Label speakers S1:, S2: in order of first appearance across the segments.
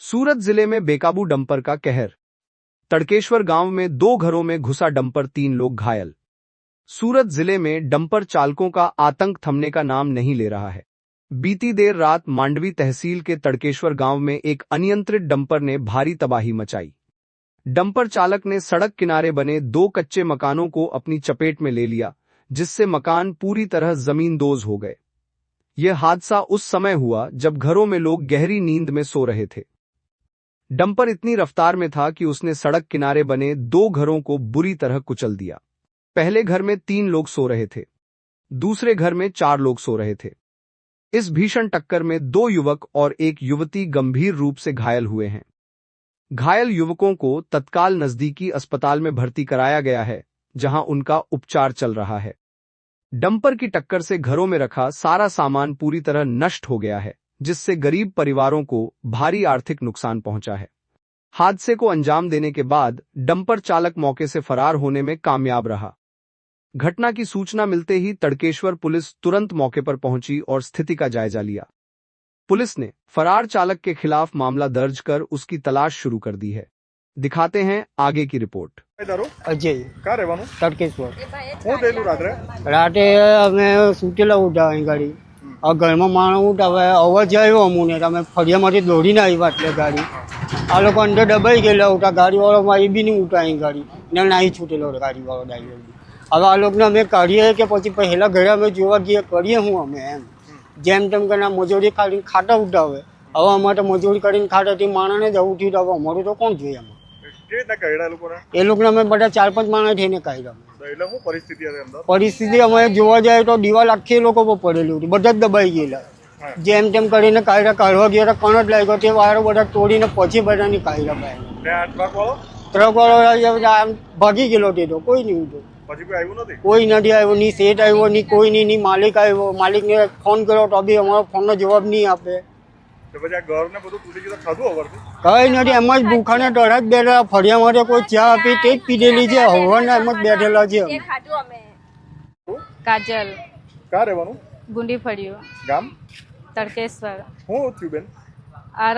S1: सूरत जिले में बेकाबू डंपर का कहर। तड़केश्वर गांव में 2 घरों में घुसा डंपर, 3 लोग घायल। सूरत जिले में डंपर चालकों का आतंक थमने का नाम नहीं ले रहा है। बीती देर रात मांडवी तहसील के तड़केश्वर गांव में एक अनियंत्रित डंपर ने भारी तबाही मचाई। डंपर चालक ने सड़क किनारे बने 2 कच्चे मकानों को अपनी चपेट में ले लिया, जिससे मकान पूरी तरह जमींदोज हो गए। यह हादसा उस समय हुआ जब घरों में लोग गहरी नींद में सो रहे थे। डंपर इतनी रफ्तार में था कि उसने सड़क किनारे बने 2 घरों को बुरी तरह कुचल दिया। पहले घर में 3 लोग सो रहे थे, दूसरे घर में 4 लोग सो रहे थे। इस भीषण टक्कर में 2 युवक और 1 युवती गंभीर रूप से घायल हुए हैं। घायल युवकों को तत्काल नजदीकी अस्पताल में भर्ती कराया गया है, जहां उनका उपचार चल रहा है। डंपर की टक्कर से घरों में रखा सारा सामान पूरी तरह नष्ट हो गया है, जिससे गरीब परिवारों को भारी आर्थिक नुकसान पहुंचा है। हादसे को अंजाम देने के बाद डंपर चालक मौके से फरार होने में कामयाब रहा। घटना की सूचना मिलते ही तड़केश्वर पुलिस तुरंत मौके पर पहुंची और स्थिति का जायजा लिया। पुलिस ने फरार चालक के खिलाफ मामला दर्ज कर उसकी तलाश शुरू कर दी है। दिखाते हैं आगे की रिपोर्ट।
S2: अजय
S3: ક્યાં રહેવાનું?
S2: તડકેશ્વર
S3: હું થયેલું રાત્રે?
S2: રાતે અમે સુટેલા ઉઠા અહીં ગાડી આ ઘરમાં માણસ ઉઠાવે અવાજ આવ્યો અમને તમે ફળિયામાંથી દોડીને આવ્યા એટલે ગાડી આ લોકો અંદર દબાઈ ગયેલા ઉઠા ગાડીવાળો મારી બી નહીં ઉઠા અહીં ગાડી ને નાહી છૂટેલો ગાડીવાળો ડાઈવર હવે આ લોકોને અમે કાઢીએ કે પછી પહેલા ઘરે અમે જોવા ગઈએ કરીએ હું અમે એમ જેમ તેમ કરીને મજૂરી કાઢીને ખાટા ઉઠાવે હવે અમારે તો મજૂરી કરીને ખાટાથી માણસને જ ઉઠી તો અમારું તો કોણ જોઈએ એમાં
S3: કેવી રીતના કાઢ્યા એ લોકોને?
S2: એ લોકોને અમે બધા 4-5 માણસ થઈને કાઢ્યા।
S3: તો એટલે શું પરિસ્થિતિ હતી અંદર?
S2: પરિસ્થિતિ અમે જોવા જાય તો દિવાલ આખી એ લોકો પર પડેલી હતી, બધા જ દબાઈ ગયેલા। જેમ તેમ કરીને કાઢવા ગયા તો કણટ લાગ્યો તે વાયરો બધા તોડીને પછી બધાની કાઢ્યા બહાર।
S3: ને આ
S2: ટ્રકવાળો ભાગી ગયેલો તે તો કોઈ નહીં ઉઠ્યો,
S3: પછી કોઈ આવ્યું નથી?
S2: કોઈ નથી આવ્યો, ની શેઠ આવ્યો, ની કોઈ નહીં, ની માલિક આવ્યો। માલિકને ફોન કર્યો તો બી અમારો ફોનનો જવાબ નહીં આપે।
S3: તો પછી આ ઘરને બધું તૂટી ગયું તો ખાધું અવરથી?
S2: કઈ નથી, એમ જ ભૂખાને ટળા જ બેઠેલા। ફળિયા માટે કોઈ ચા આપી તે જ પીધેલી છે, હવાના એમ જ બેઠેલા છે।
S4: કાજલ,
S3: ક્યાં રહેવાનું?
S4: ગુંડી ફળિયું,
S3: ગામ?
S4: તડકેશ્વર।
S3: શું થયું બેન?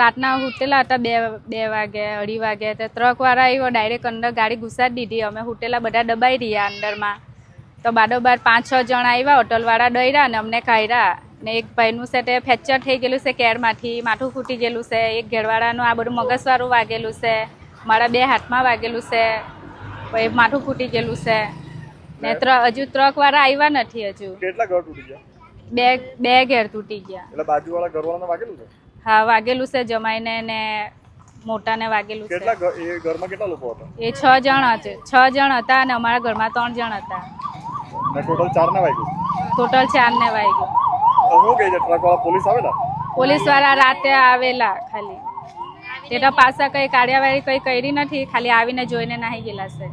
S4: રાતના હુટેલા હતા 2 વાગે 2:30 વાગે તો ટ્રકવાળા આવ્યો, ડાયરેક્ટ અંદર ગાડી ઘુસાડી દીધી। અમે હુટેલા બધા દબાઈ રહ્યા અંદરમાં તો બારોબાર 5-6 જણા આવ્યા, હોટલવાળા દોડ્યા અને અમને કાઢ્યા। ને એક ભાઈનું છે તે ફ્રેક્ચર થઈ ગયેલું છે, કેરમાંથી માથું ફૂટી ગયેલું છે। એક ઘેરવાળાનું આ બધું મગજવાળું વાગેલું છે, મારા 2 હાથમાં વાગેલું છે, પછી માથું ફૂટી ગયેલું છે। ને હજુ ટ્રકવાળા આવ્યા નથી હજુ।
S3: કેટલા ઘર તૂટી ગયા?
S4: 2 ઘેર તૂટી ગયા।
S3: એટલે બાજુવાળા ઘરવાળાને વાગેલું છે?
S4: હા વાગેલું છે, જમાઈને ને મોટાને વાગેલું છે।
S3: કેટલા એ ઘરમાં કેટલા લોકો હતા?
S4: એ 6 જણ છે, 6 જણ હતા અને અમારા ઘરમાં 3 જણ હતા।
S3: ને ટોટલ 4 ને વાગ્યું?
S4: ટોટલ 4 ને વાગ્યું।
S3: શું કહે છે ટ્રકવાળા? પોલીસ આવેલા?
S4: પોલીસ વાળા રાતે આવેલા, ખાલી તે તો પાછા કઈ કાર્યવાહી કઈ કરી નથી, ખાલી આવીને જોઈને નાહી ગયેલા છે।